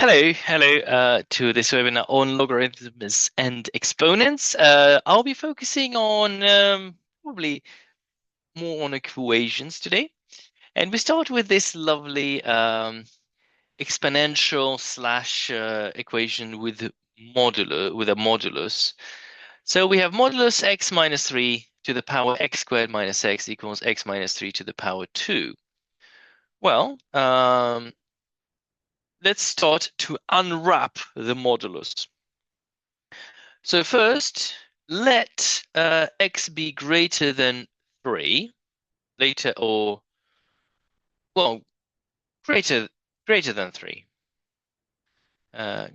Hello to this webinar on logarithms and exponents. I'll be focusing on probably more on equations today. And we start with this lovely exponential slash equation with a modulus. So we have modulus x minus 3 to the power x squared minus x equals x minus 3 to the power 2. Well, let's start to unwrap the modulus. So first, let x be greater than 3, later or, well, greater than 3. Yeah,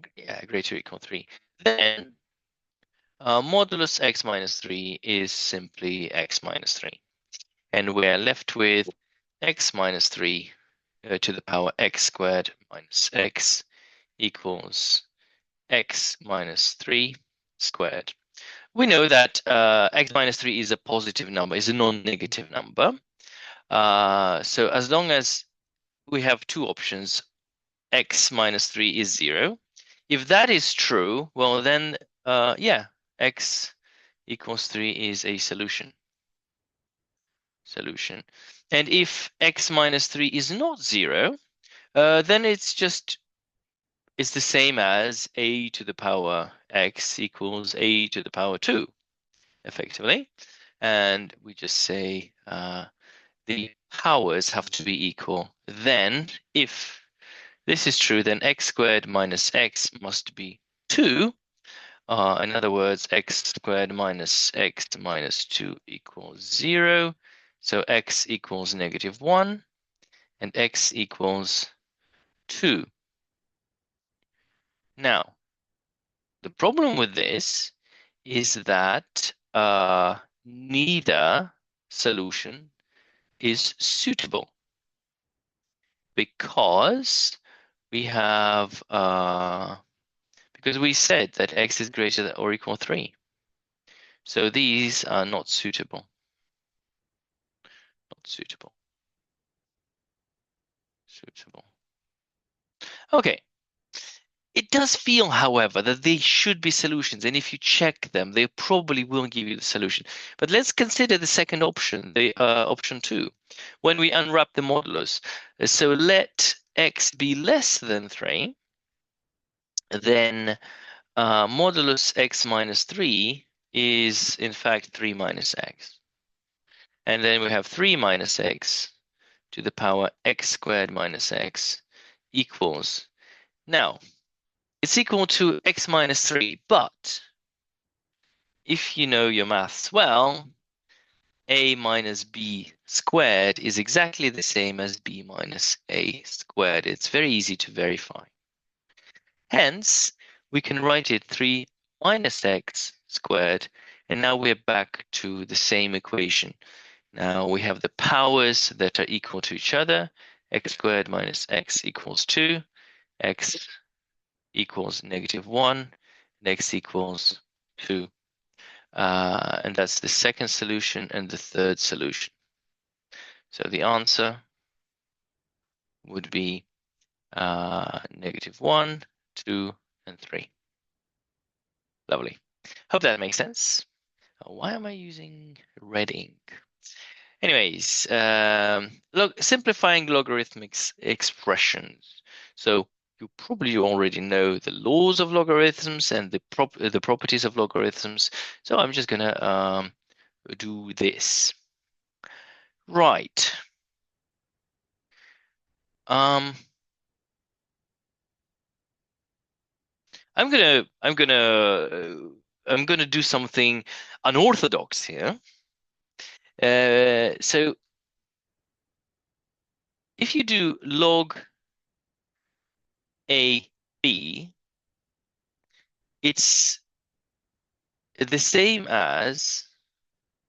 greater or equal 3. Then modulus x minus 3 is simply x minus 3. And we're left with x minus 3 to the power x squared minus x equals x minus 3 squared. We know that x minus 3 is a positive number, is a non-negative number. So as long as we have two options, x minus 3 is 0. If that is true, well then, yeah, x equals 3 is a solution. And if x minus 3 is not 0, then it's the same as a to the power x equals a to the power 2, effectively. And we just say the powers have to be equal. Then, if this is true, then x squared minus x must be 2. In other words, x squared minus x minus 2 equals 0. So x equals -1 and x equals 2. Now, the problem with this is that neither solution is suitable because we have because we said that x is greater than or equal 3. So these are not suitable. Not suitable. Okay. It does feel, however, that they should be solutions, and if you check them, they probably will give you the solution. But let's consider the second option, the option 2, when we unwrap the modulus. So let x be less than 3, then modulus x minus 3 is in fact 3 minus x. And then we have 3 minus x to the power x squared minus x equals. Now, it's equal to x minus 3, but if you know your maths well, a minus b squared is exactly the same as b minus a squared. It's very easy to verify. Hence, we can write it 3 minus x squared, and now we're back to the same equation. Now we have the powers that are equal to each other. X squared minus x equals 2, x equals -1, and x equals 2. And that's the second solution and the third solution. So the answer would be -1, 2, and 3. Lovely. Hope that makes sense. Why am I using red ink? Anyways, simplifying logarithmic expressions. So you probably already know the laws of logarithms and the properties of logarithms. So I'm just gonna do this. Right. I'm gonna do something unorthodox here. So if you do log AB, it's the same as,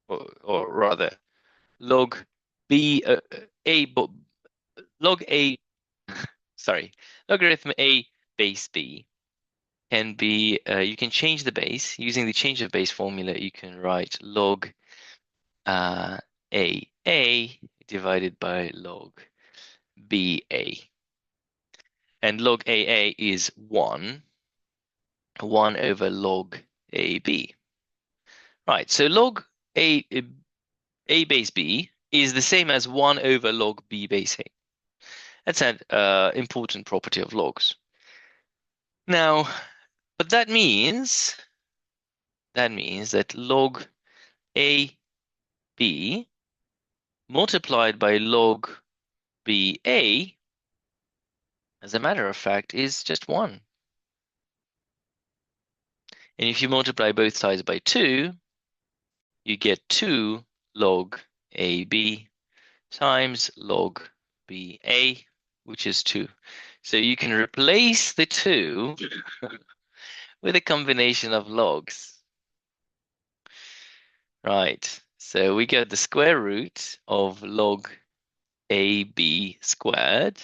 or rather, log B A log A. Sorry, logarithm A base B can be. You can change the base using the change of base formula. You can write log A divided by log BA. And log AA is 1 over log AB. Right, so log A base B is the same as 1 over log B base A. That's an important property of logs. Now, but that means that log AB multiplied by log BA, as a matter of fact, is just 1. And if you multiply both sides by 2, you get 2 log AB times log BA, which is 2. So you can replace the 2 with a combination of logs. Right, so we get the square root of log AB squared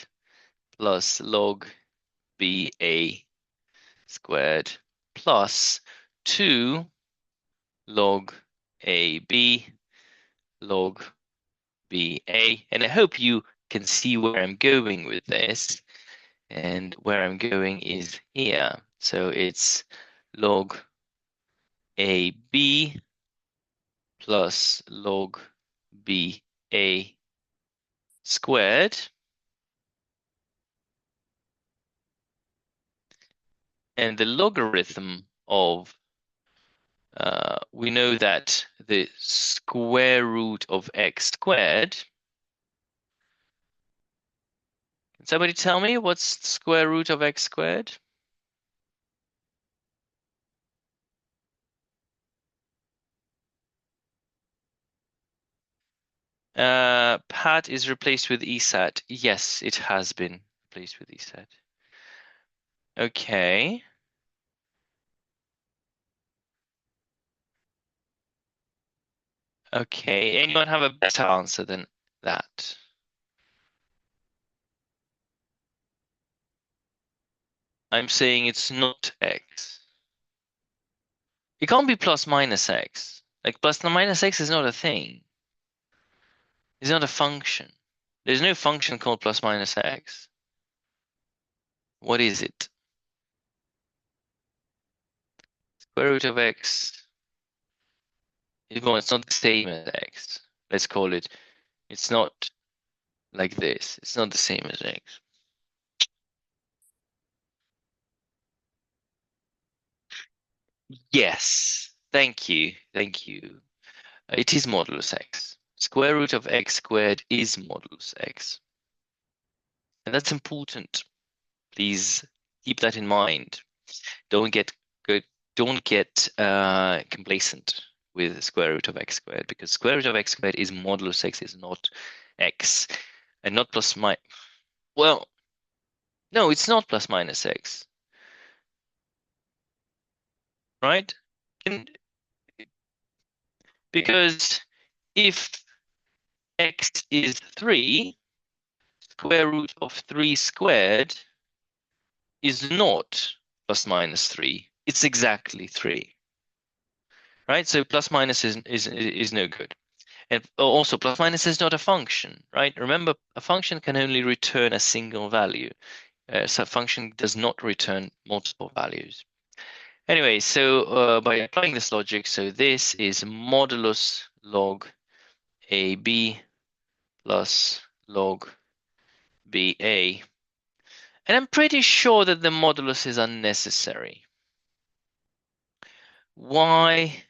plus log BA squared plus 2 log AB log BA. And I hope you can see where I'm going with this. And where I'm going is here. So it's log AB plus log BA squared. And the logarithm of, we know that the square root of x squared. Can somebody tell me what's the square root of x squared? Pat is replaced with ESAT. Yes, it has been replaced with ESAT. Okay. Okay, anyone have a better answer than that? I'm saying it's not x. It can't be plus minus x. Like plus or minus x is not a thing. It's not a function. There's no function called plus minus x. What is it? Square root of x. Well, it's not the same as x. Let's call it. It's not like this. It's not the same as x. Yes. Thank you. Thank you. It is modulus x. Square root of x squared is modulus x. And that's important. Please keep that in mind. Don't get good. Don't get complacent with square root of x squared, because square root of x squared is modulus x, is not x, and not plus my. Well, no, it's not plus minus x, right? And because if x is 3, square root of 3 squared is not plus minus 3. It's exactly 3, right? So plus minus is no good. And also, plus minus is not a function, right? Remember, a function can only return a single value. So a function does not return multiple values. Anyway, so by applying this logic, so this is modulus log AB plus log BA. And I'm pretty sure that the modulus is unnecessary. Why?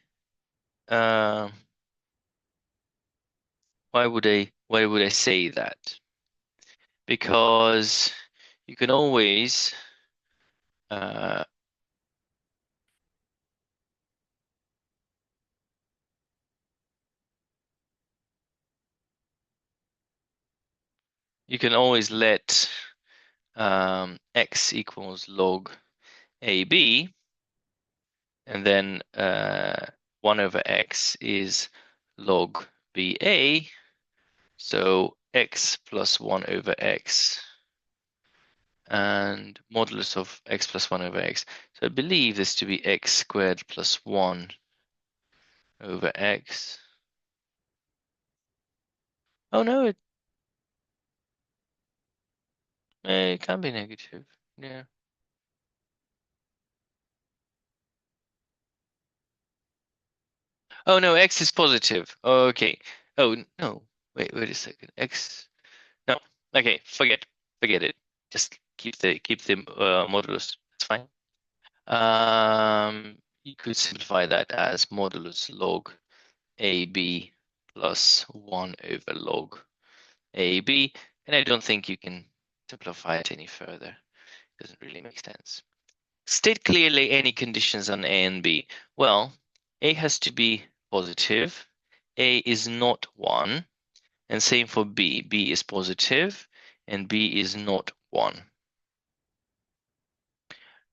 Why would I say that? Because you can always let x equals log AB, and then 1 over x is log BA, so x plus 1 over x and modulus of x plus 1 over x. So I believe this to be x squared plus 1 over x. Oh no, It can be negative. Yeah. Oh no, x is positive. Okay. Oh no. Wait a second. X. No. Okay. Forget it. Just keep the modulus. It's fine. You could simplify that as modulus log AB plus 1 over log AB, and I don't think you can simplify it any further. Doesn't really make sense. State clearly any conditions on A and B. Well, A has to be positive, A is not 1, and same for B. B is positive, and B is not 1,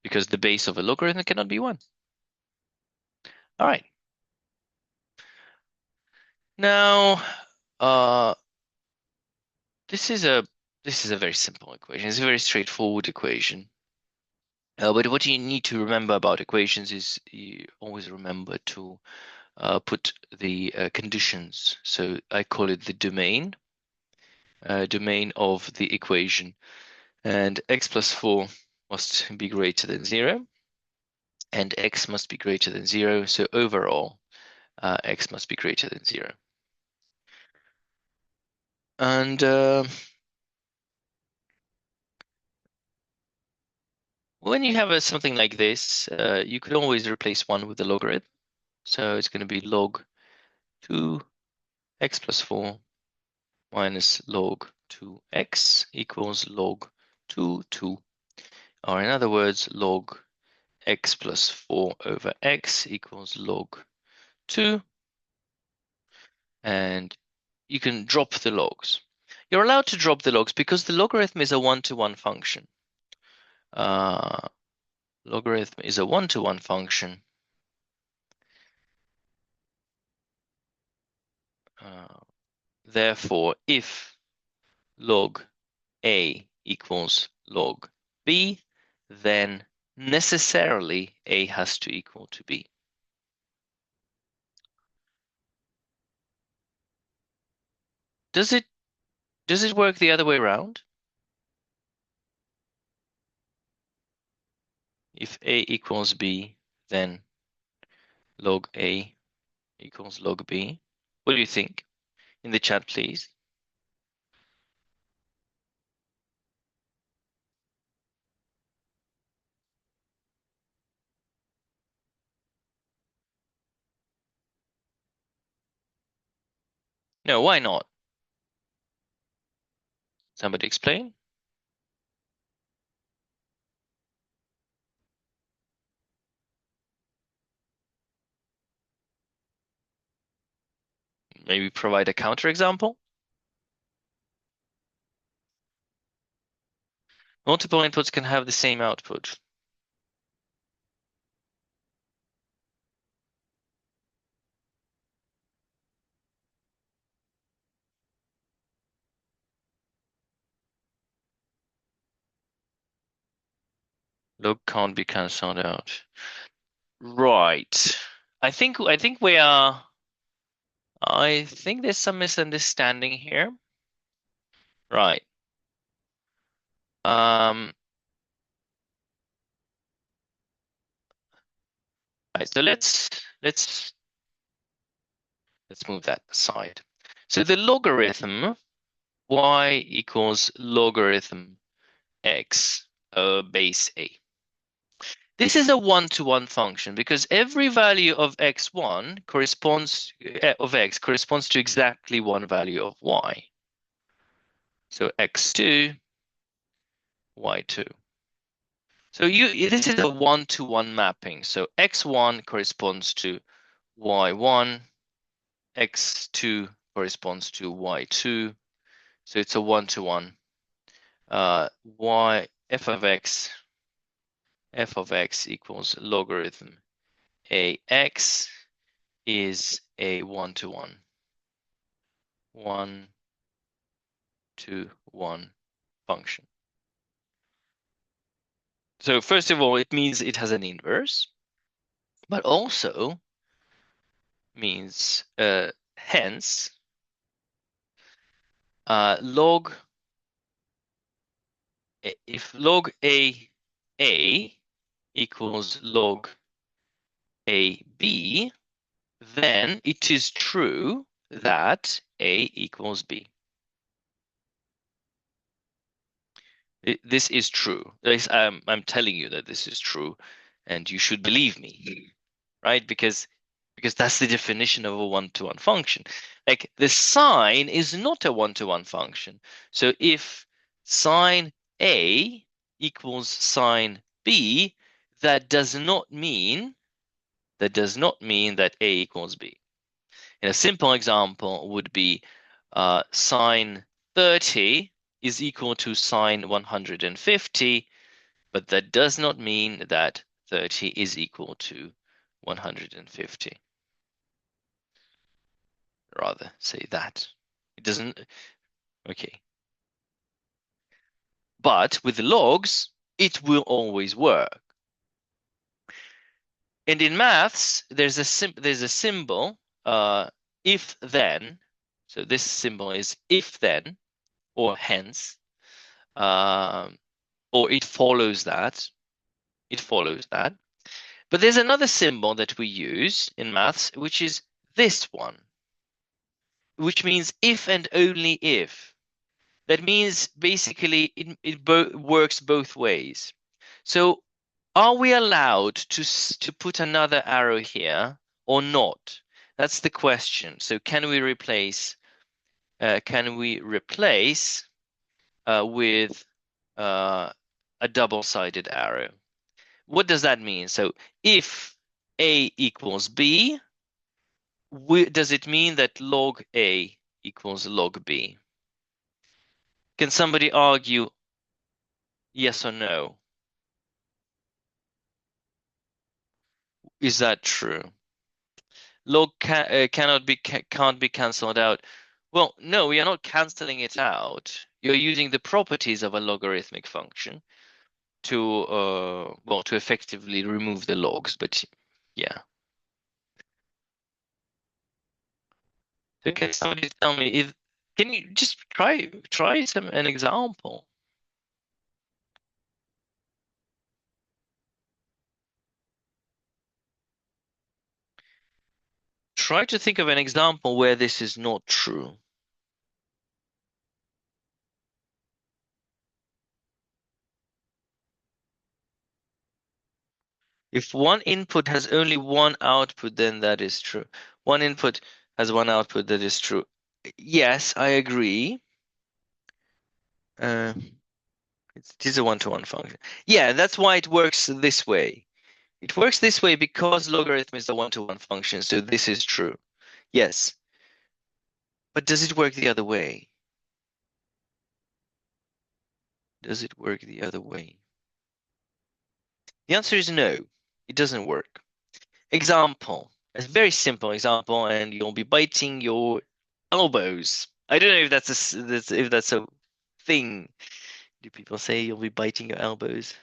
because the base of a logarithm cannot be 1. All right. Now, uh, this is a very simple equation. It's a very straightforward equation. But what you need to remember about equations is you always remember to put the conditions. So I call it the domain of the equation. And x plus 4 must be greater than 0, and x must be greater than 0. So overall, x must be greater than 0. And when you have something like this, you could always replace 1 with the logarithm. So it's going to be log 2x plus 4 minus log 2x equals log 2. Or in other words, log x plus 4 over x equals log 2. And you can drop the logs. You're allowed to drop the logs because the logarithm is a one-to-one function. Logarithm is a one-to-one function. Therefore, if log A equals log B, then necessarily A has to equal to B. Does it work the other way around? If A equals B, then log A equals log B. What do you think? In the chat, please. No, why not? Somebody explain? Maybe provide a counterexample? Multiple inputs can have the same output. Log can't be cancelled out. Right. I think we are. I think there's some misunderstanding here. Right. Right. So let's move that aside. So the logarithm y equals logarithm x base a. This is a one-to-one function because every value of x1 corresponds of x corresponds to exactly one value of y. So x2, y2. So this is a one-to-one mapping. So x1 corresponds to y1, x2 corresponds to y2. So it's a one-to-one. Y f of x equals logarithm ax is a one-to-one. 1-to-1 function. So first of all, it means it has an inverse, but also means hence log if log a equals log ab, then it is true that a equals b. This is true. I'm telling you that this is true, and you should believe me, right? Because that's the definition of a one-to-one function. Like the sine is not a one-to-one function. So if sine A equals sine B, that does not mean that A equals B. And a simple example would be sine 30 is equal to sine 150, but that does not mean that 30 is equal to 150. Rather say that. It doesn't, okay. But with the logs, it will always work. And in maths, there's a symbol, if then. So this symbol is if then, or hence, or it follows that. It follows that. But there's another symbol that we use in maths, which is this one, which means if and only if. That means basically it works both ways. So are we allowed to put another arrow here or not? That's the question. So can we replace with a double-sided arrow? What does that mean? So if A equals B, does it mean that log A equals log B? Can somebody argue yes or no? Is that true? Log can't be cancelled out. Well, no, we are not cancelling it out. You're using the properties of a logarithmic function to to effectively remove the logs, but yeah. So can somebody tell me if can you just try an example? Try to think of an example where this is not true. If one input has only one output, then that is true. One input has one output, that is true. Yes, I agree. Uh, it is a one-to-one function. Yeah, that's why it works this way. It works this way because logarithm is a one-to-one function, so this is true. Yes. But does it work the other way? Does it work the other way? The answer is no. It doesn't work. Example. A very simple example, and you'll be biting your elbows. I don't know if that's a thing. Do people say you'll be biting your elbows?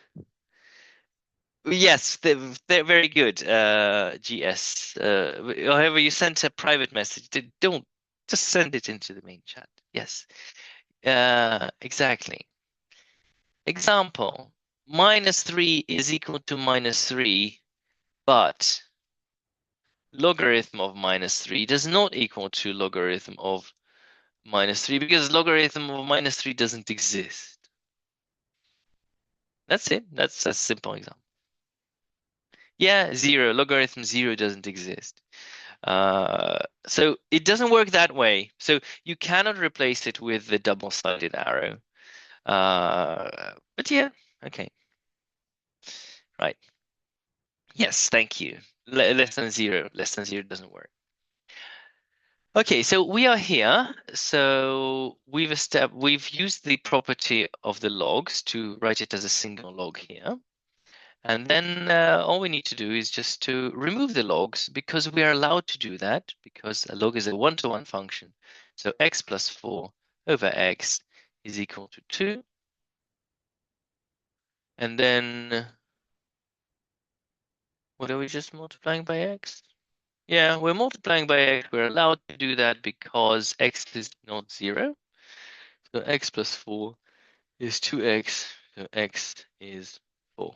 Yes, they're very good. GS. However, you sent a private message. Don't just send it into the main chat. Yes. Exactly. Example. -3 is equal to -3, but logarithm of -3 does not equal to logarithm of -3 because logarithm of -3 doesn't exist. That's it. That's a simple example. Yeah, 0. Logarithm 0 doesn't exist. So it doesn't work that way. So you cannot replace it with the double-sided arrow. But yeah, okay. Right. Yes, thank you. Less than 0. Less than 0 doesn't work. Okay, so we are here. So we've used the property of the logs to write it as a single log here. And then all we need to do is just to remove the logs because we are allowed to do that because a log is a one-to-one function. So x plus 4 over x is equal to 2. And then what are we just multiplying by x? Yeah, we're multiplying by x. We're allowed to do that because x is not 0. So x plus 4 is 2x So x is 4.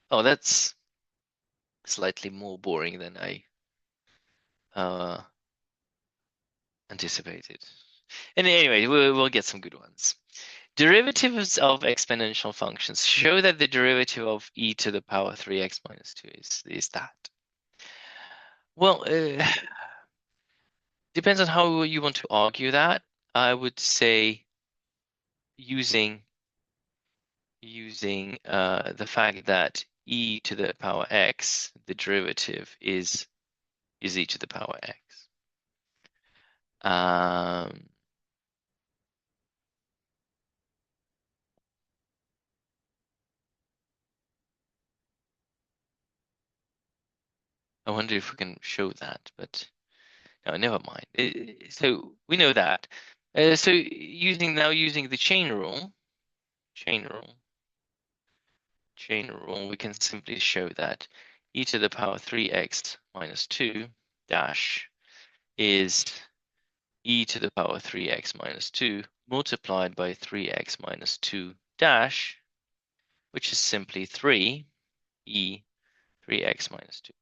Oh, that's slightly more boring than I anticipated. And anyway, we'll get some good ones. Derivatives of exponential functions show that the derivative of e to the power 3x minus 2 is that. Well, depends on how you want to argue that. I would say using the fact that e to the power x, the derivative is e to the power x. Um, I wonder if we can show that, but no, never mind. So we know that. So using the chain rule, we can simply show that e to the power 3x minus 2 dash is e to the power 3x minus 2 multiplied by 3x minus 2 dash, which is simply 3 e 3x minus 2.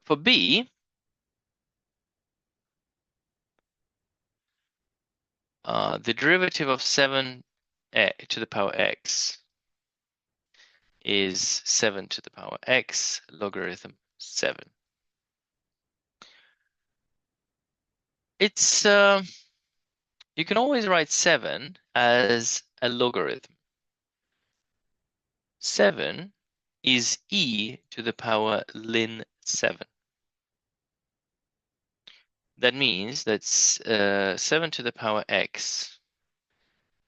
For b, the derivative of 7 to the power x is 7 to the power x logarithm 7. It's you can always write 7 as a logarithm. 7 is e to the power ln 7. That means that 7 to the power x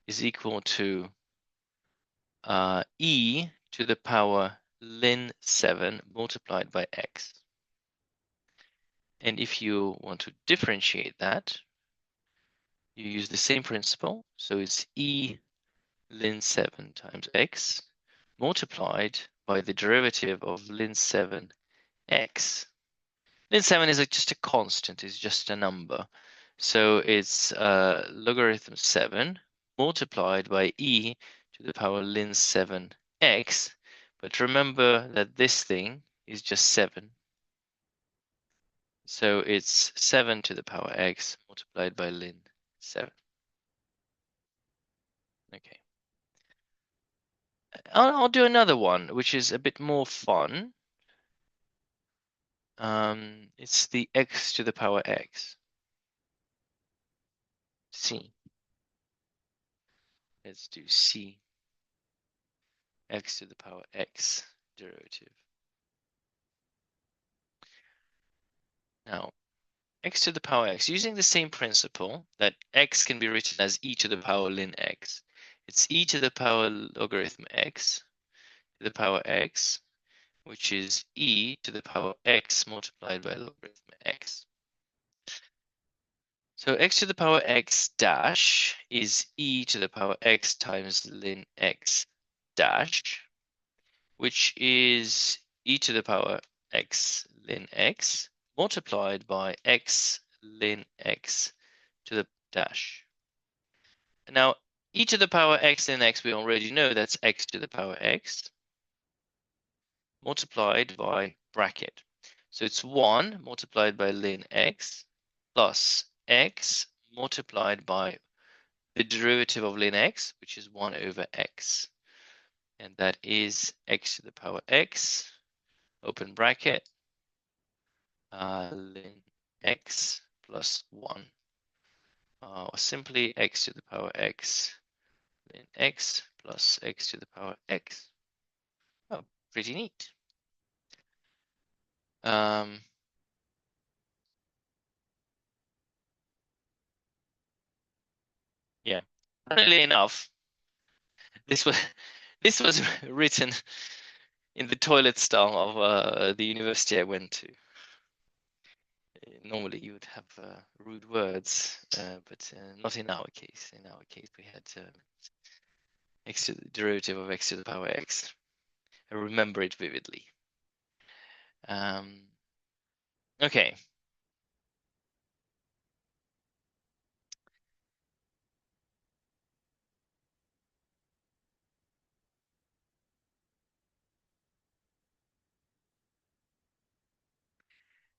is equal to e to the power ln 7 multiplied by x. And if you want to differentiate that, you use the same principle. So it's e ln 7 times x multiplied by the derivative of ln 7 x. Ln 7 is just a constant, it's just a number. So it's logarithm 7 multiplied by e to the power ln 7 x. But remember that this thing is just 7. So it's 7 to the power x multiplied by ln 7. Okay. I'll do another one, which is a bit more fun. It's the x to the power x. C. Let's do C. X to the power x derivative. Now, x to the power x, using the same principle that x can be written as e to the power ln x. It's e to the power logarithm x to the power x, which is e to the power x multiplied by logarithm x. So x to the power x dash is e to the power x times ln x dash, which is e to the power x ln x multiplied by x ln x to the dash. Now, e to the power x ln x, we already know that's x to the power x multiplied by bracket. So it's 1 multiplied by ln x plus x multiplied by the derivative of ln x, which is 1 over x. And that is x to the power x, open bracket, ln x plus 1. Or simply x to the power x ln x plus x to the power x. Oh, pretty neat. Yeah, funnily enough, this was this was written in the toilet stall of the university I went to. Normally you would have rude words, but not in our case. In our case, we had x to the derivative of x to the power x. I remember it vividly. Okay.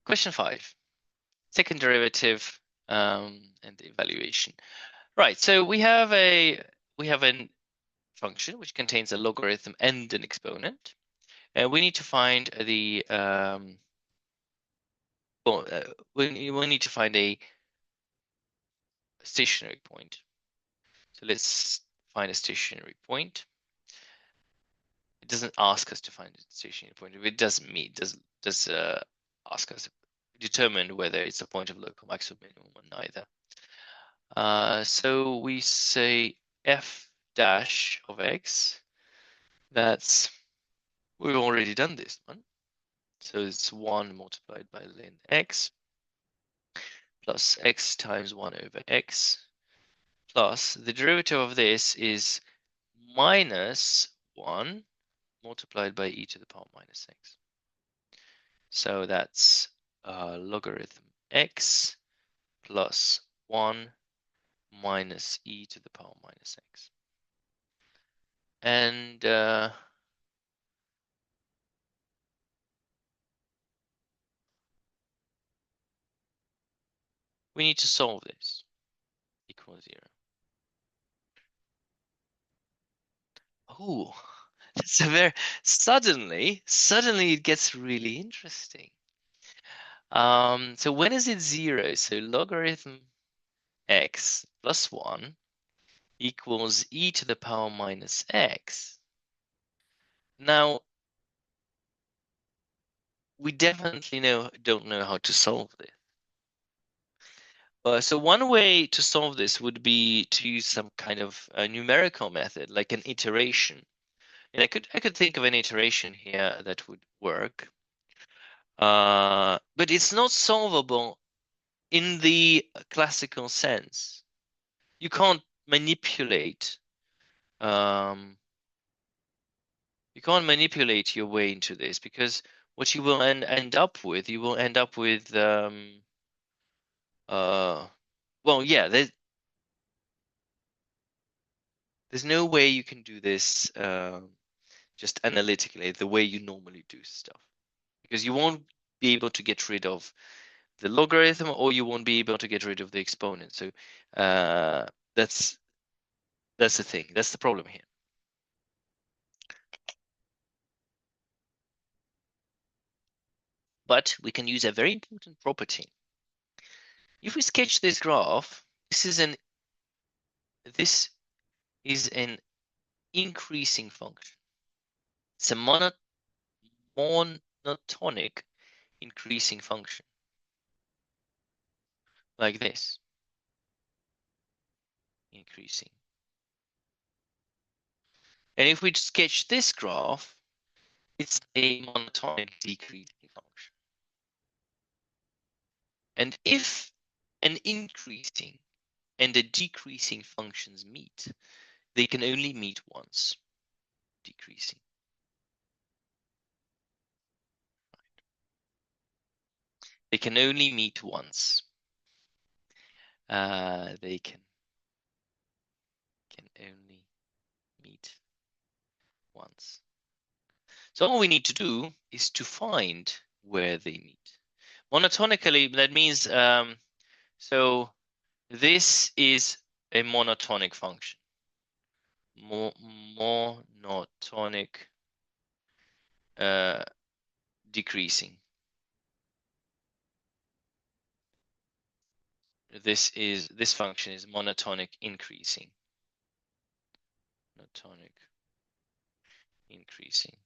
Question 5, second derivative and the evaluation. Right, so we have a function which contains a logarithm and an exponent, and we need to find the we need to find a stationary point. So let's find a stationary point. It doesn't ask us to find a stationary point. If it doesn't meet, does ask us to determine whether it's a point of local maximum minimum or neither. So we say f dash of x. We've already done this one. So it's 1 multiplied by ln x plus x times 1 over x plus the derivative of this is minus 1 multiplied by e to the power minus x. So that's logarithm x plus 1 minus e to the power minus x. And we need to solve this equals 0. Oh, that's a very suddenly it gets really interesting. So when is it 0? So logarithm x plus 1 equals e to the power minus x. Now, we definitely don't know how to solve this. So one way to solve this would be to use some kind of numerical method, like an iteration. And I could think of an iteration here that would work. But it's not solvable in the classical sense. You can't manipulate your way into this, because what you will end up with, well, yeah, there's no way you can do this just analytically the way you normally do stuff, because you won't be able to get rid of the logarithm, or you won't be able to get rid of the exponent. So that's the thing. That's the problem here. But we can use a very important property. If we sketch this graph, this is an increasing function. It's a monotonic increasing function, like this, increasing. And if we sketch this graph, it's a monotonic decreasing function. And if an increasing and a decreasing functions meet, they can only meet once, decreasing. They can only meet once. They can only meet once. So all we need to do is to find where they meet. Monotonically, that means, so this is a monotonic function. Monotonic decreasing. This function is monotonic increasing. Monotonic increasing.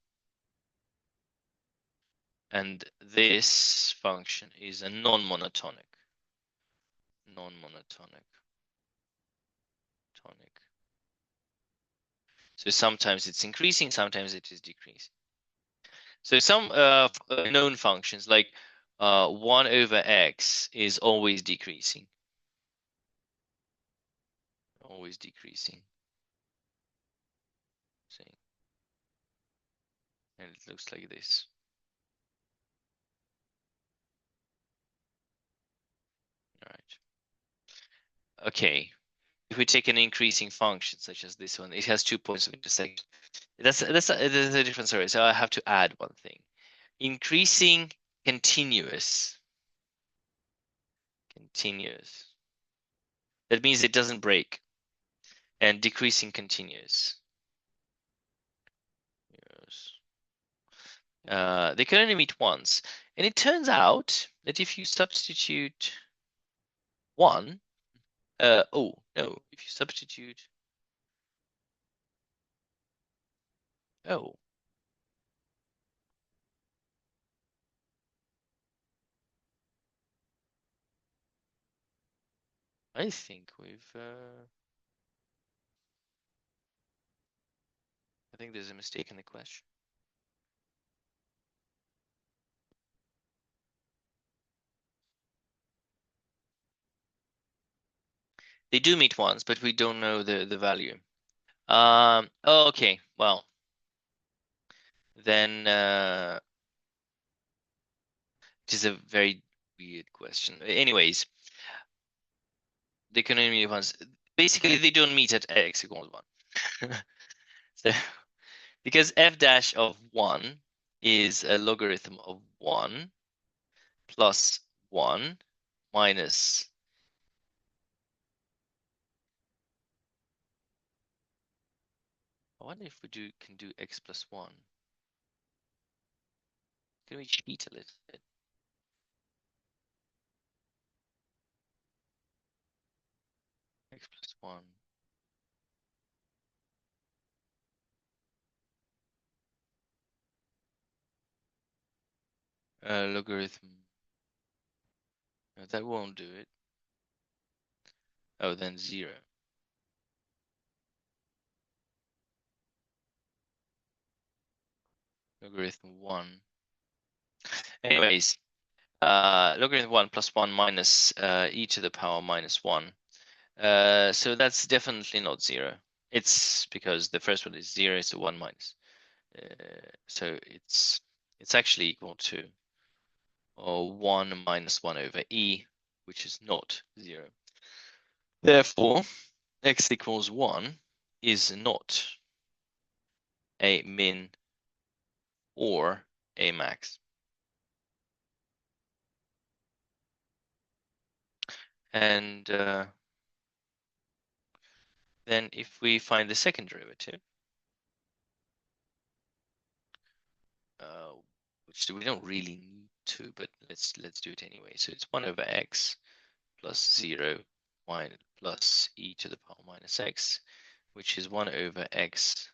And this function is a non-monotonic. Non-monotonic. Tonic. So sometimes it's increasing, sometimes it is decreasing. So some known functions like 1 over x is always decreasing. Always decreasing. See? And it looks like this. All right. Okay. If we take an increasing function such as this one, it has 2 points of intersection. That's a different story. So I have to add one thing. Increasing continuous. Continuous. That means it doesn't break. And decreasing continuous. Yes. They can only meet once. And it turns out that if you substitute 1, oh, no, if you substitute, oh, I think I think there's a mistake in the question. They do meet once, but we don't know the value. Oh, okay, well, then, which is a very weird question. Anyways, they can only meet once. Basically, they don't meet at x equals 1. So, because f dash of 1 is a logarithm of 1 plus 1 minus, I wonder if we can do x plus 1. Can we cheat a little bit? X plus 1. Logarithm. No, that won't do it. Oh, then 0. Logarithm 1. Anyways, logarithm 1 plus 1 minus e to the power minus 1. So that's definitely not 0. It's because the first one is 0, so 1 minus. So it's actually equal to 1 minus 1 over e, which is not 0. Therefore, x equals 1 is not a min or a max. And then if we find the second derivative, which we don't really need to, but let's do it anyway. So it's 1 over x plus 0 plus e to the power minus x, which is 1 over x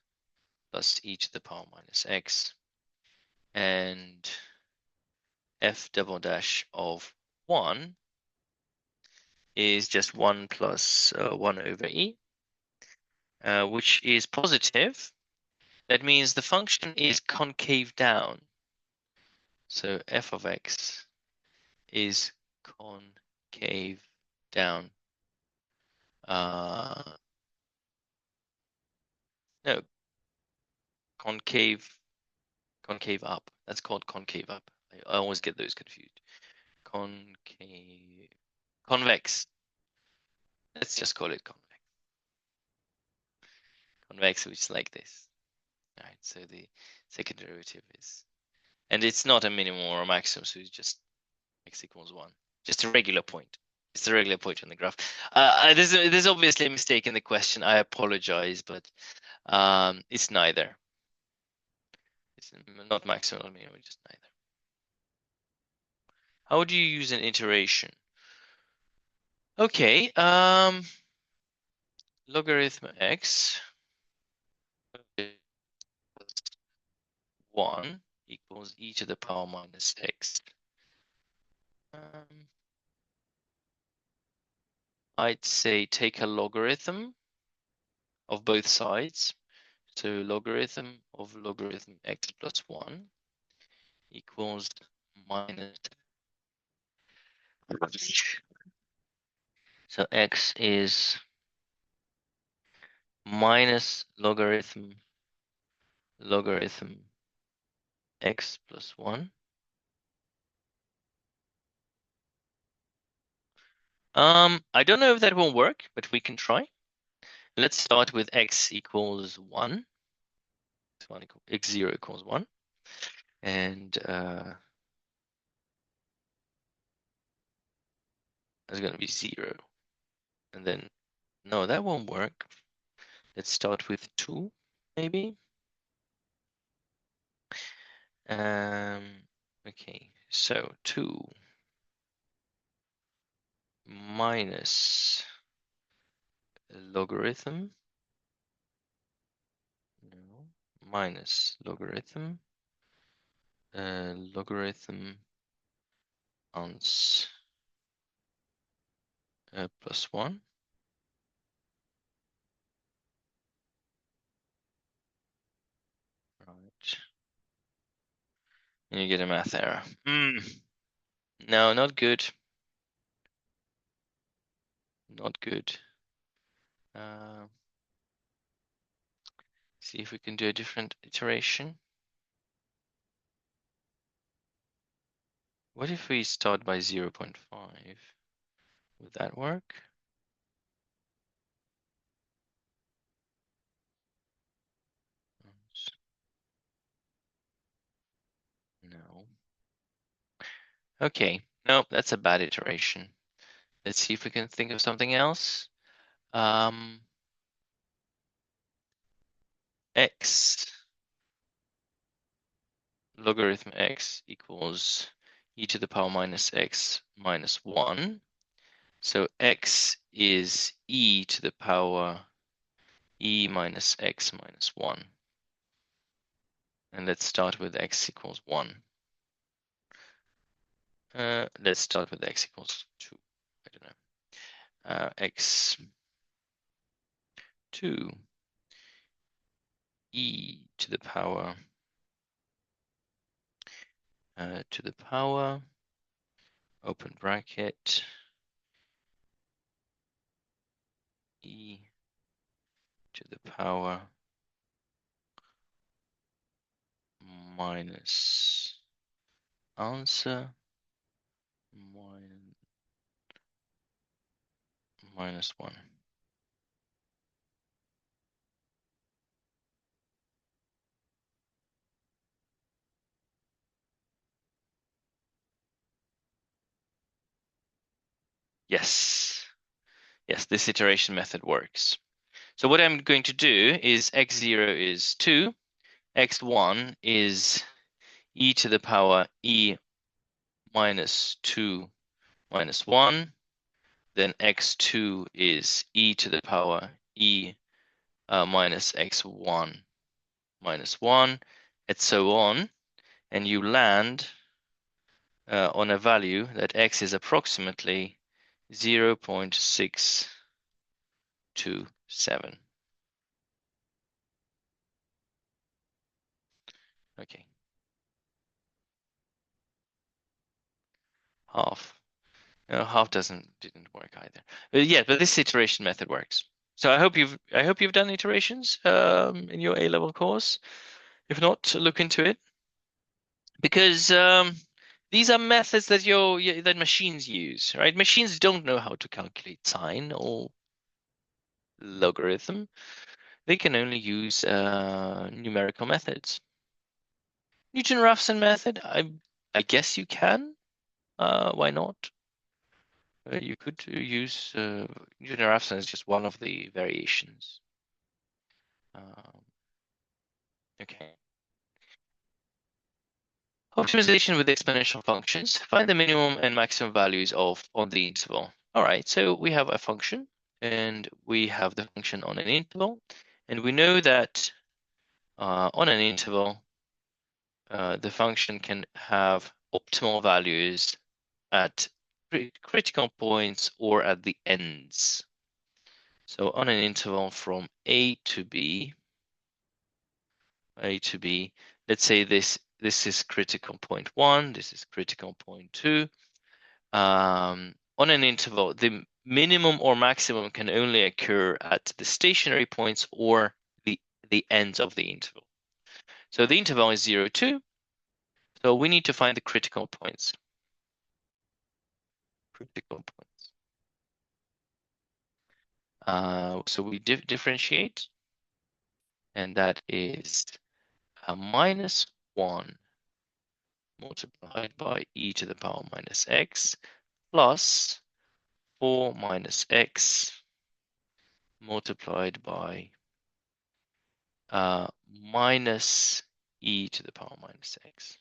plus e to the power minus x. And f double dash of 1 is just 1 plus 1 over e, which is positive. That means the function is concave down. So f of x is concave down. No, concave up. That's called concave up. I always get those confused. Concave, convex. Let's just call it convex. Convex, which is like this. All right, so the second derivative is, and it's not a minimum or a maximum, so it's just x equals 1. Just a regular point. It's a regular point on the graph. There's obviously a mistake in the question. I apologize, but it's neither. It's not maximum or minimum, just neither. How would you use an iteration? Okay, logarithm x 1 equals e to the power minus x. I'd say take a logarithm of both sides. So logarithm of logarithm x plus 1 equals minus. So x is minus logarithm x plus 1. I don't know if that will work, but we can try. Let's start with x equals 1. X0 equals 1. And That's going to be 0. And then, no, that won't work. Let's start with 2, maybe. Okay, so 2 minus logarithm, no, minus logarithm, logarithm ons plus 1. Right. And you get a math error. No, not good. Not good. See if we can do a different iteration. What if we start by 0.5? Would that work? No. Okay, no, that's a bad iteration. Let's see if we can think of something else. X logarithm x equals e to the power minus x minus 1. So x is e to the power e minus x minus 1. And let's start with x equals 1. Let's start with x equals 2. I don't know. X2 e to the power open bracket e to the power minus answer minus 1. Yes. Yes, this iteration method works. So what I'm going to do is x0 is 2, x1 is e to the power e minus 2 minus 1, then x2 is e to the power e minus x1 minus 1, and so on, and you land on a value that x is approximately 0.627. Okay, half. No, half didn't work either. But yeah, but this iteration method works. So I hope you've done iterations in your A-level course. If not, look into it because these are methods that that machines use, right? Machines don't know how to calculate sine or logarithm. They can only use numerical methods. Newton-Raphson method, I guess you can. Why not? You could use Newton-Raphson is just one of the variations. Okay. Optimization with exponential functions. Find the minimum and maximum values on the interval. All right, so we have a function and we have the function on an interval, and we know that on an interval, the function can have optimal values at critical points or at the ends. So on an interval from A to B, let's say this is critical point 1, this is critical point 2. On an interval, the minimum or maximum can only occur at the stationary points or the ends of the interval. So the interval is 0, 2. So we need to find the critical points. Critical points. So we differentiate, and that is a minus 1 multiplied by e to the power minus x plus 4 minus x multiplied by minus e to the power minus x.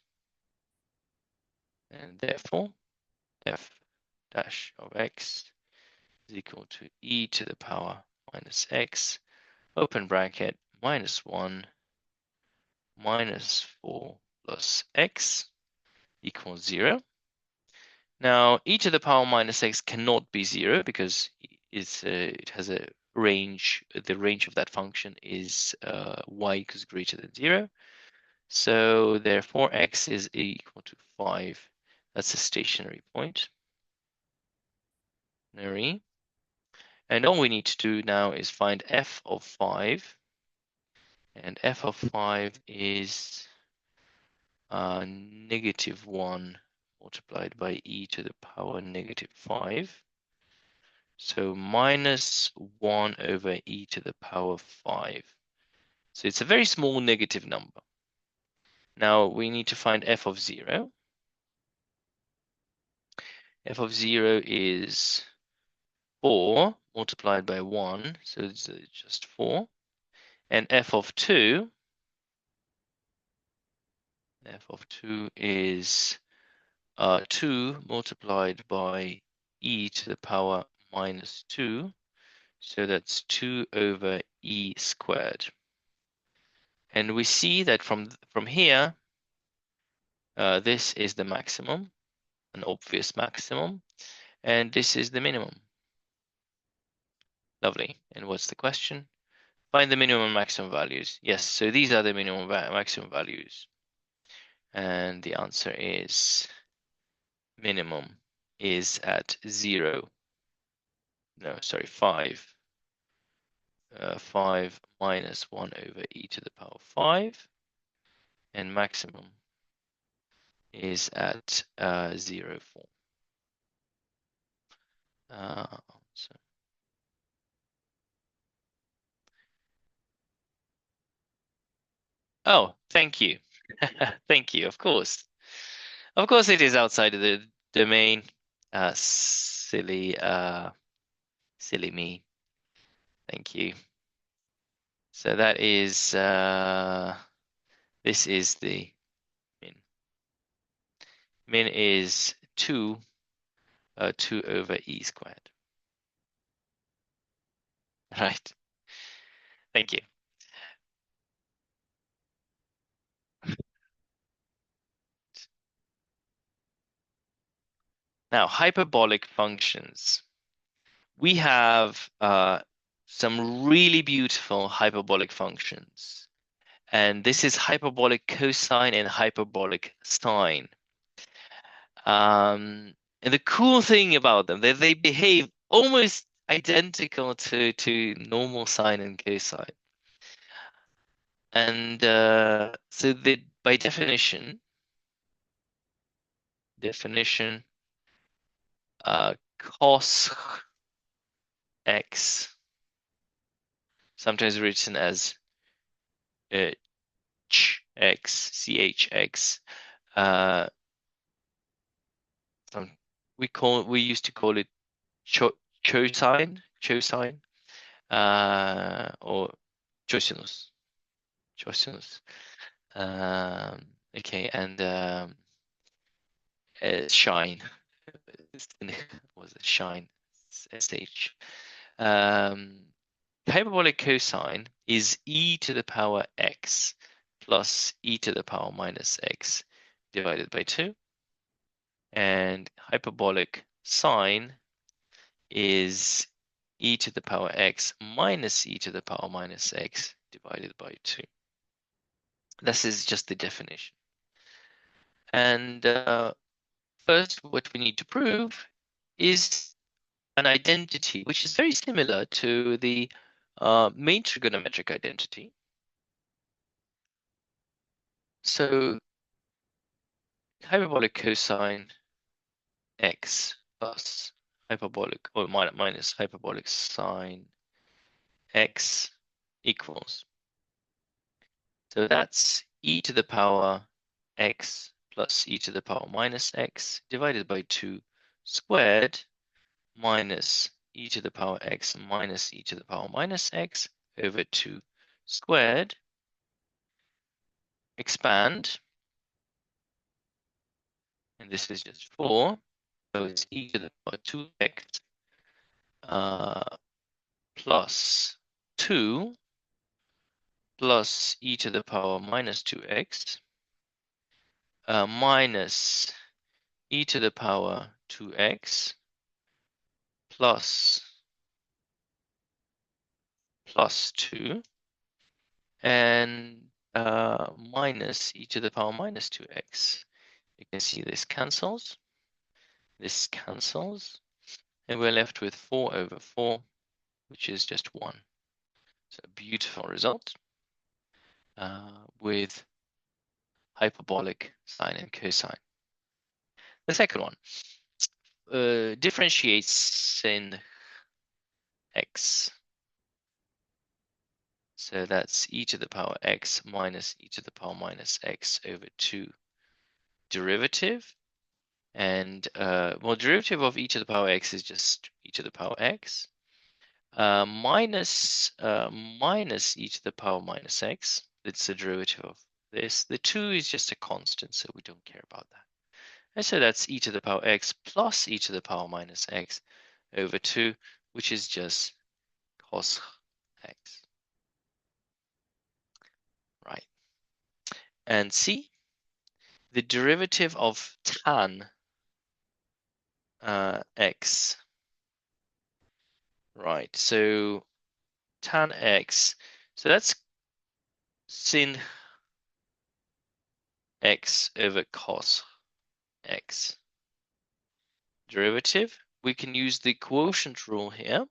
And therefore, f dash of x is equal to e to the power minus x, open bracket, minus 1 minus 4 plus x equals 0. Now, e to the power minus x cannot be 0 because it has a range. The range of that function is y equals greater than 0. So therefore, x is equal to 5. That's a stationary point. And all we need to do now is find f of 5. And f of 5 is negative 1 multiplied by e to the power negative 5. So minus 1 over e to the power 5. So it's a very small negative number. Now we need to find f of 0. F of 0 is 4 multiplied by 1, so it's just 4. And f of 2 is 2 multiplied by e to the power minus 2. So that's 2 over e squared. And we see that from here, this is the maximum, an obvious maximum, and this is the minimum. Lovely. And what's the question? Find the minimum and maximum values. Yes, so these are the minimum maximum values. And the answer is minimum is at 0. No, sorry, 5. 5 minus 1 over e to the power 5. And maximum is at 0, 4. So oh, thank you. Thank you, of course. Of course it is outside of the domain. Silly me. Thank you. So that is this is the min. Min is 2 over e squared. Right. Thank you. Now, hyperbolic functions. We have some really beautiful hyperbolic functions. And this is hyperbolic cosine and hyperbolic sine. And the cool thing about them, they behave almost identical to normal sine and cosine. And so by definition, cos x, sometimes written as chx, we used to call it cosine, or cosinus. Okay, and shine was it shine, sh. Hyperbolic cosine is e to the power x plus e to the power minus x divided by 2. And hyperbolic sine is e to the power x minus e to the power minus x divided by 2. This is just the definition. And first, what we need to prove is an identity, which is very similar to the main trigonometric identity. So hyperbolic cosine x plus hyperbolic or minus hyperbolic sine x equals. So that's e to the power x plus e to the power minus x divided by 2 squared minus e to the power x minus e to the power minus x over 2 squared. Expand, and this is just 4, so it's e to the power 2x plus 2 plus e to the power minus 2x minus e to the power 2x plus 2 and minus e to the power minus 2x. You can see this cancels, and we're left with 4 over 4, which is just 1. So a beautiful result with hyperbolic sine and cosine. The second one differentiates sin x. So that's e to the power x minus e to the power minus x over 2 derivative. And well, derivative of e to the power x is just e to the power x minus e to the power minus x. It's the derivative of this. The 2 is just a constant, so we don't care about that. And so that's e to the power x plus e to the power minus x over 2, which is just cos x. Right. And C, the derivative of tan x. Right, so tan x, so that's sin x over cos x. Derivative, we can use the quotient rule here.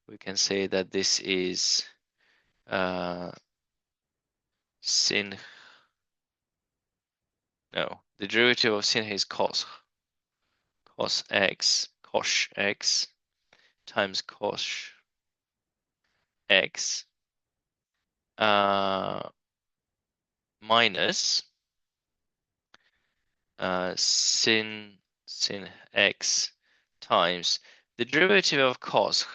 We can say that this is sin, no, the derivative of sin is cos x times cos x minus sin x times the derivative of cos.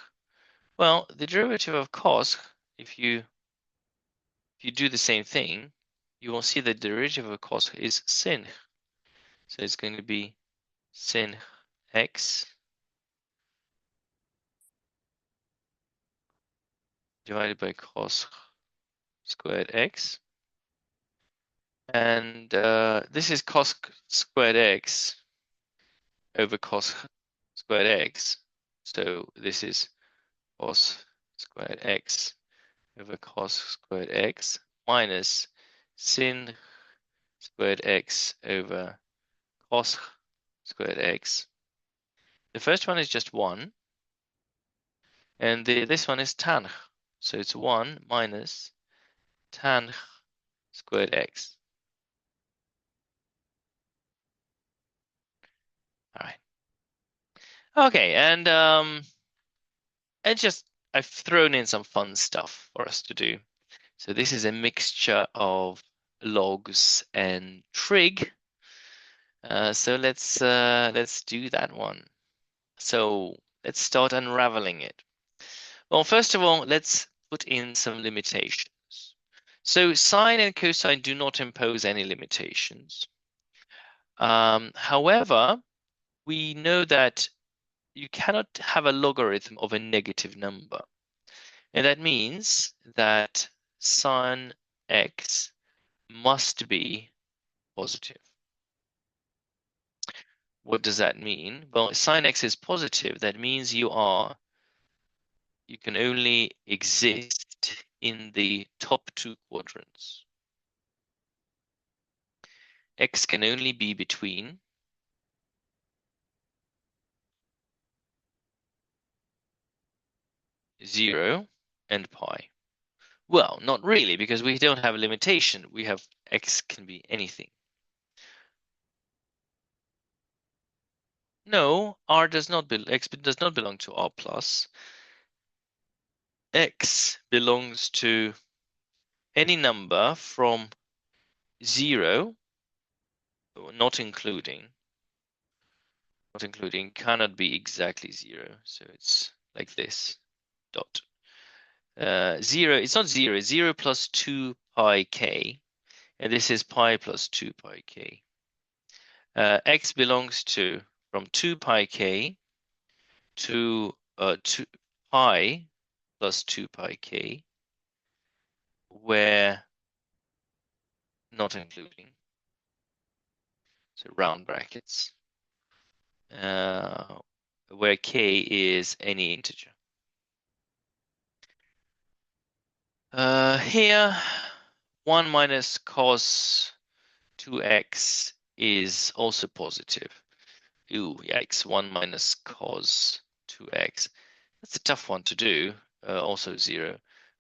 Well, the derivative of cos, if you do the same thing, you will see the derivative of cos is sin. So it's going to be sin x divided by cos squared x. And this is cos squared x over cos squared x. So this is cos squared x over cos squared x minus sin squared x over cos squared x. The first one is just 1, and this one is tan. So it's 1 minus tan squared x. All right. Okay, and I've thrown in some fun stuff for us to do. So this is a mixture of logs and trig. So let's do that one. So let's start unraveling it. Well, first of all, let's put in some limitations. So sine and cosine do not impose any limitations. However, we know that you cannot have a logarithm of a negative number. And that means that sine x must be positive. What does that mean? Well, sine x is positive. That means you can only exist in the top 2 quadrants. X can only be between 0 and pi. Well, not really, because we don't have a limitation. We have x can be anything. No, x does not belong to R plus. X belongs to any number from 0, not including, not including cannot be exactly 0. So it's like this, dot. 0, it's not 0, it's 0 plus 2 pi k. And this is pi plus 2 pi k. X belongs to from 2 pi k to 2 pi plus 2 pi k, where not including, so round brackets, where k is any integer. Here, 1 minus cos 2x is also positive. Ooh, yikes, 1 minus cos 2x. That's a tough one to do. Also 0.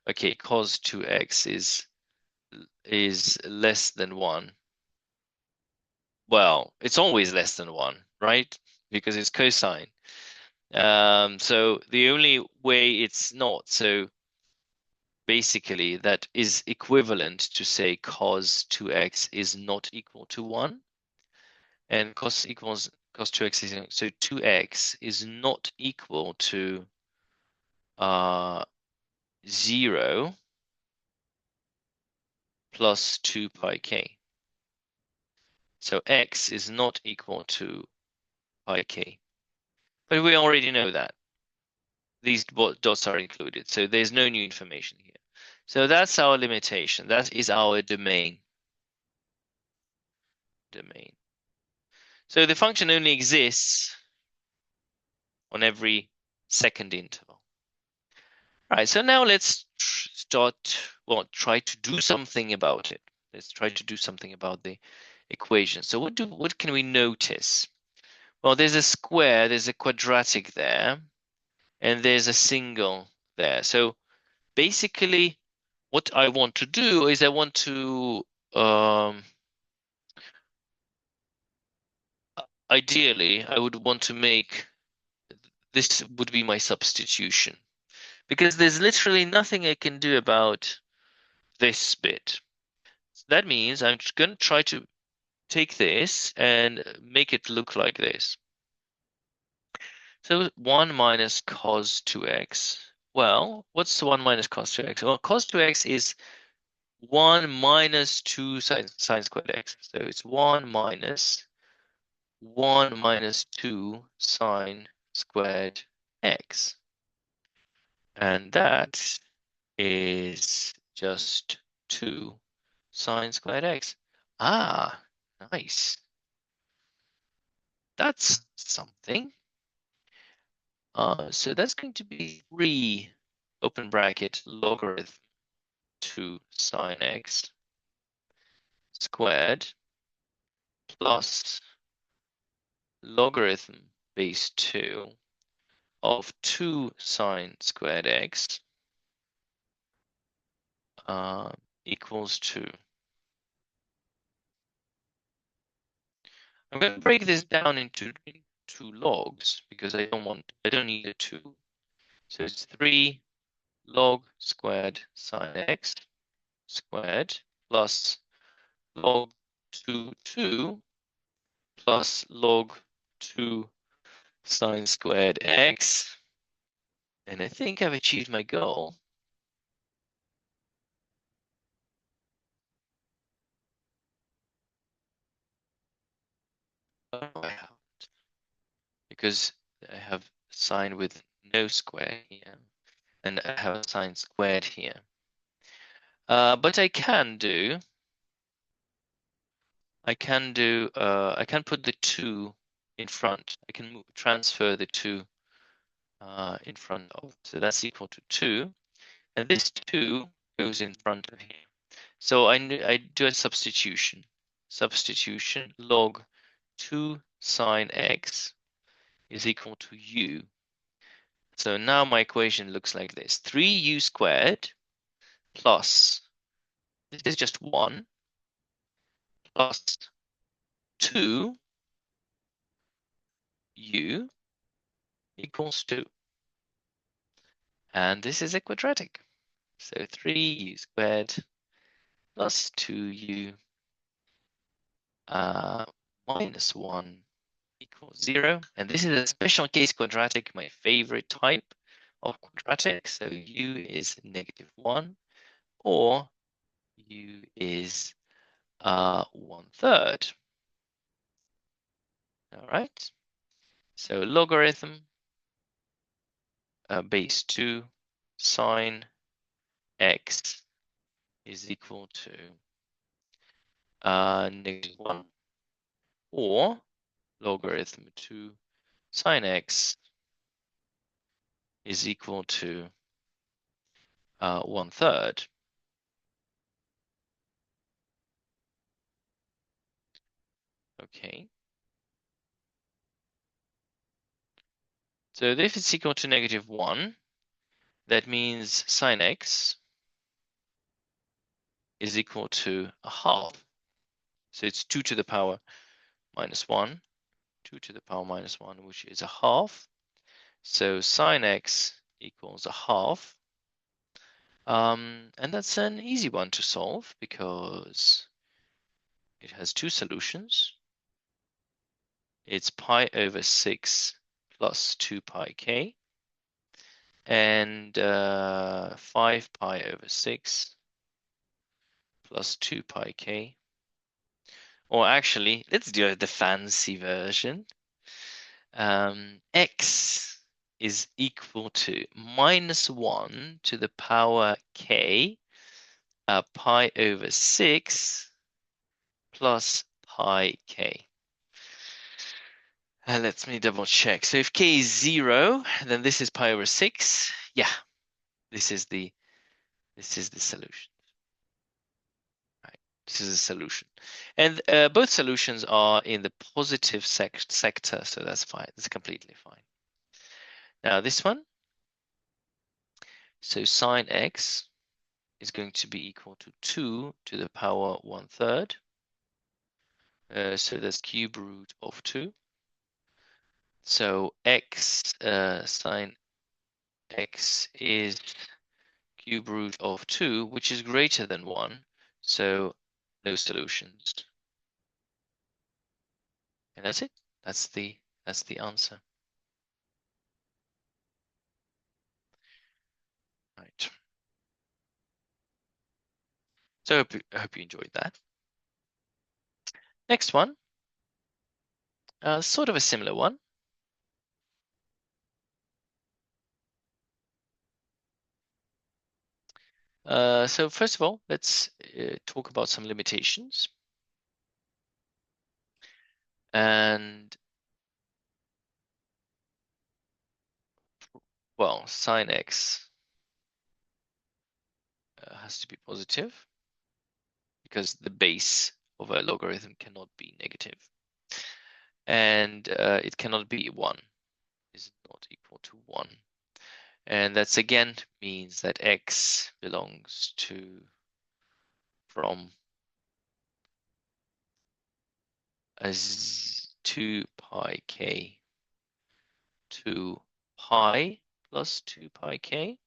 Okay, cos 2x is less than 1. Well, it's always less than 1, right? Because it's cosine. So the only way it's not, so basically that is equivalent to say cos 2x is not equal to 1. And cos 2x is, so 2x is not equal to 0 plus 2 pi k. So x is not equal to pi k. But we already know that. These dots are included, so there's no new information here. So that's our limitation. That is our domain. So the function only exists on every second interval. All right, so now let's try to do something about it. Let's try to do something about the equation. So what can we notice? Well, there's a square, there's a quadratic there, and there's a single there. So basically, what I want to do is I want to ideally, I would want to make this would be my substitution, because there's literally nothing I can do about this bit. So that means I'm just going to try to take this and make it look like this. So 1 minus cos 2x. Well, what's 1 minus cos 2x? Well, cos 2x is 1 minus 2 sine squared x. So it's 1 minus 2 sine squared x. And that is just 2 sine squared x. Ah, nice. That's something. So that's going to be 3 open bracket logarithm 2 sine x squared plus logarithm base 2 of 2 sine squared x equals 2. I'm going to break this down into 2 logs because I don't need a 2. So it's 3 log squared sine x squared plus log 2 plus log 2 sine squared x. And I think I've achieved my goal. Oh, I haven't. Because I have sine with no square here. And I have a sine squared here. But I can put the 2 in front. I can transfer the 2 in front of. So that's equal to 2. And this 2 goes in front of here. So I do a substitution. Substitution log 2 sine x is equal to u. So now my equation looks like this. 3u squared plus, this is just 1, plus 2u equals 2. And this is a quadratic. So 3u squared plus 2u minus 1 equals 0. And this is a special case quadratic, my favorite type of quadratic. So u is -1, or u is 1/3. All right. So logarithm base 2 sine x is equal to -1, or logarithm 2 sine x is equal to 1/3. Okay. So if it's equal to -1, that means sine x is equal to a half. So it's 2 to the power -1, 2 to the power -1, which is a half. So sine x equals a half. And that's an easy one to solve because it has two solutions. It's pi over 6 plus 2 pi k, and 5 pi over 6 plus 2 pi k. Or actually, let's do the fancy version. X is equal to -1 to the power k pi over 6 plus pi k. Let me double check. So if k is 0, then this is pi over 6. Yeah, this is the solution. Right. This is a solution. And both solutions are in the positive sector, so that's fine. That's completely fine. Now this one, so sine x is going to be equal to 2 to the power 1/3. So that's cube root of 2. So x sine x is cube root of 2, which is greater than 1. So no solutions. And that's it. That's the answer. Right. So I hope you enjoyed that. Next one, sort of a similar one. So first of all, let's talk about some limitations. And well, sine x has to be positive because the base of a logarithm cannot be negative. And it cannot be 1. Is not equal to 1. And that's again means that x belongs to from as 2 pi k to pi plus 2 pi k,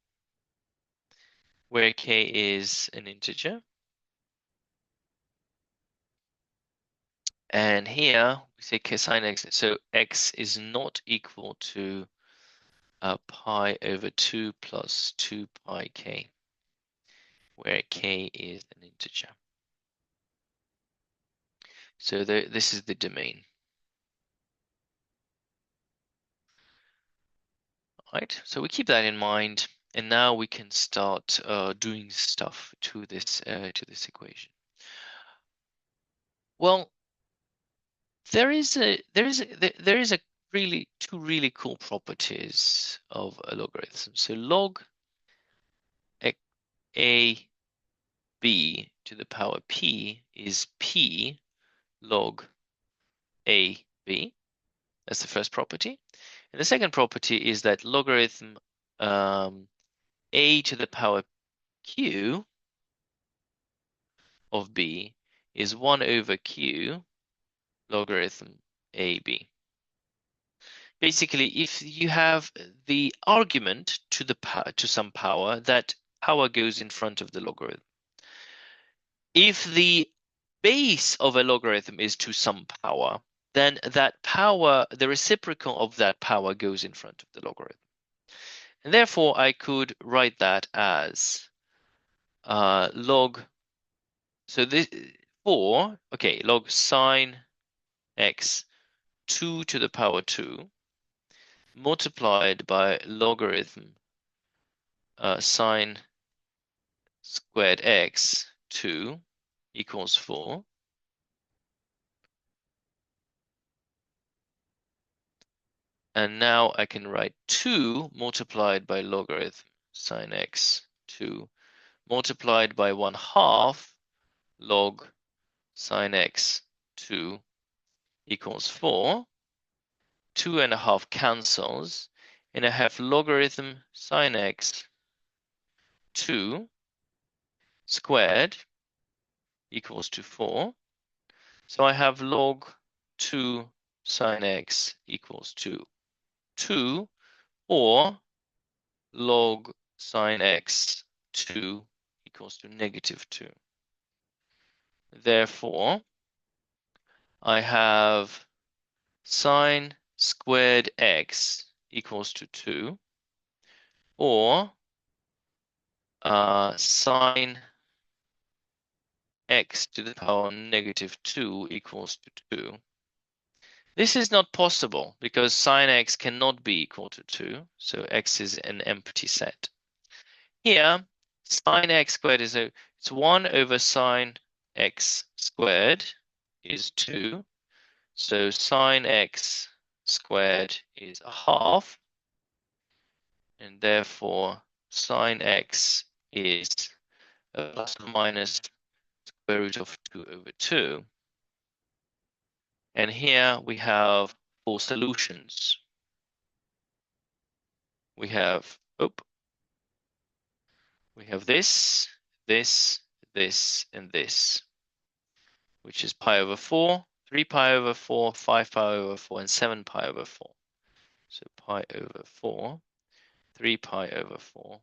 where k is an integer. And here we say k sine x, so x is not equal to pi over 2 plus 2 pi k, where k is an integer. So this is the domain. Right, so we keep that in mind, and now we can start doing stuff to this equation. Well, there is a really two really cool properties of a logarithm. So log a b to the power p is p log a b. That's the first property. And the second property is that logarithm a to the power q of b is 1 over q logarithm ab. Basically, if you have the argument to the to some power, that power goes in front of the logarithm. If the base of a logarithm is to some power, then that power, the reciprocal of that power goes in front of the logarithm. And therefore, I could write that as log, so this, log sine x 2 to the power 2 multiplied by logarithm sine squared x 2 equals 4. And now I can write 2 multiplied by logarithm sine x 2 multiplied by 1/2 log sine x 2 equals 4. 2.5 cancels, and I have logarithm sine x 2 squared equals to 4. So I have log 2 sine x equals to 2, or log sine x 2 equals to -2. Therefore, I have sine squared x equals to 2, or sine x to the power -2 equals to 2. This is not possible because sine x cannot be equal to 2, so x is an empty set. Here, sine x squared it's 1 over sine x squared is 2, so sine x squared is 1/2, and therefore sine x is a plus or minus square root of 2 over 2. And here we have 4 solutions. We have this, this, and this, which is pi over 4, 3 pi over 4, 5 pi over 4, and 7 pi over 4. So pi over 4, 3 pi over 4,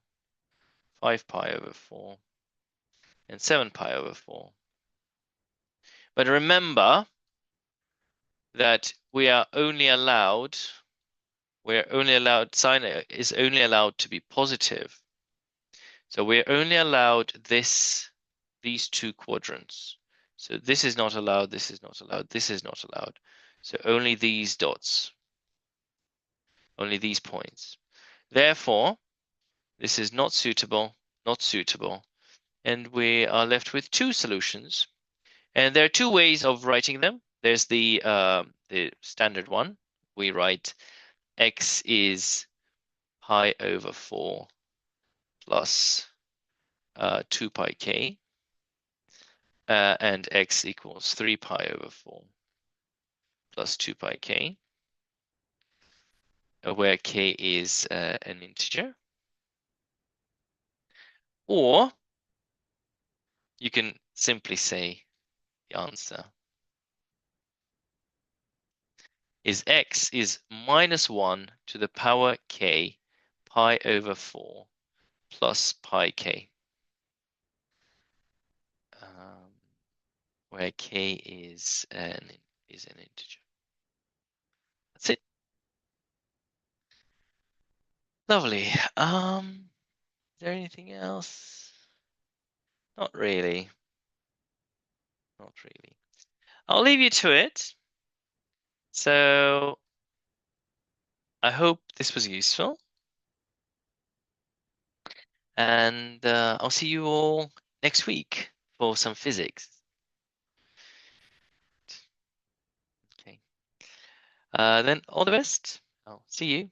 5 pi over 4, and 7 pi over 4. But remember that we are only allowed, sine is only allowed to be positive. So we're only allowed these 2 quadrants. So this is not allowed, this is not allowed, this is not allowed. So only these dots, only these points. Therefore, this is not suitable, not suitable. And we are left with 2 solutions. And there are 2 ways of writing them. There's the standard one. We write x is pi over 4 plus 2 pi k. And x equals 3 pi over 4 plus 2 pi k, where k is an integer. Or you can simply say the answer is x is -1 to the power k pi over 4 plus pi k, where k is an integer. That's it. Lovely. Is there anything else? Not really. Not really. I'll leave you to it. So I hope this was useful. And I'll see you all next week for some physics. Okay. Then all the best. I'll see you.